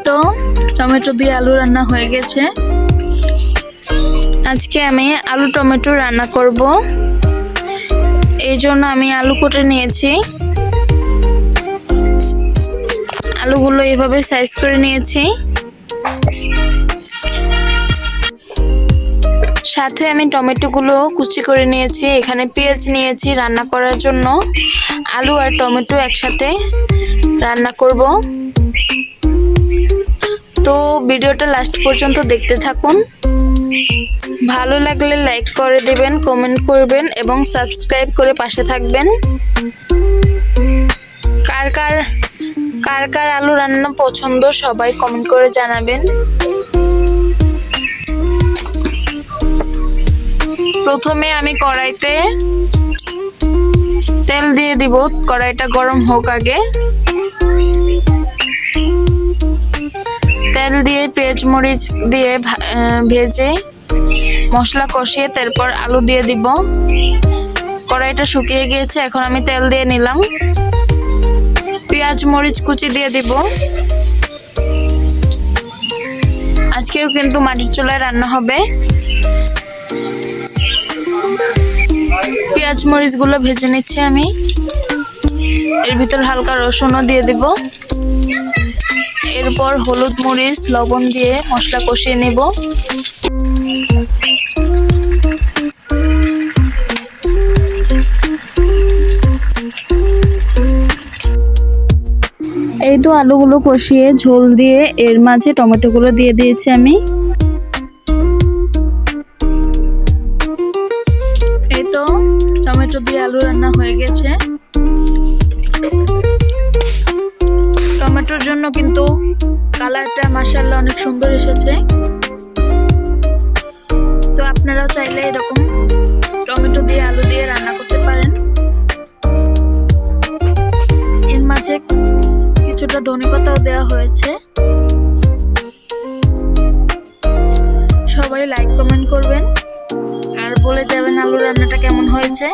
তো টমেটো দিয়ে আলু রান্না হয়ে গেছে। আজকে আমি আলু টমেটো রান্না করব। এই জন্য আমি আলু কেটে নিয়েছি। আলুগুলো এভাবে সাইজ করে নিয়েছি। সাথে আমি টমেটোগুলো কুচি করে নিয়েছি। এখানে পেঁয়াজ নিয়েছি রান্না করার জন্য। আলু আর টমেটো একসাথে রান্না করব। তো ভিডিওটা লাস্ট পর্যন্ত দেখতে থাকুন। ভালো লাগলে লাইক করে দেবেন, কমেন্ট করবেন এবং সাবস্ক্রাইব করে পাশে থাকবেন। কার কার আলু রান্না পছন্দ সবাই কমেন্ট করে জানাবেন। প্রথমে আমি কড়াইতে তেল দিয়ে দিব। কড়াইটা গরম হোক আগে। তেল দিয়ে পেঁয়াজ মরিচ দিয়ে ভেজে মশলা কষিয়ে তারপর আলু দিয়ে দিব। কড়াইটা শুকিয়ে গিয়েছে, এখন আমি তেল দিয়ে নিলাম। পেঁয়াজ মরিচ কুচি দিয়ে দিব। আজকেও কিন্তু মাটির চুলায় রান্না হবে। পেঁয়াজ মরিচ গুলো ভেজে নিচ্ছি আমি। এর ভিতর হালকা রসুনও দিয়ে দিব। এরপর হলুদ মরিচ লবণ দিয়ে মশলা কষিয়ে নেব। এই তো আলুগুলো কষিয়ে ঝোল দিয়ে এর মাঝে টমেটোগুলো দিয়ে দিয়েছি আমি। এই তো টমেটো দিয়ে আলু রান্না হয়ে গেছে। টমেটোর জন্য কিন্তু কালারটা মাশাআল্লাহ অনেক সুন্দর এসেছে। তো আপনারাও চাইলে এরকম টমেটো দিয়ে আলু দিয়ে রান্না করতে পারেন। এর মাঝে কিছুটা ধনেপাতাও দেওয়া হয়েছে। সবাই লাইক কমেন্ট করবেন আর বলে যাবেন আলু রান্নাটা কেমন হয়েছে।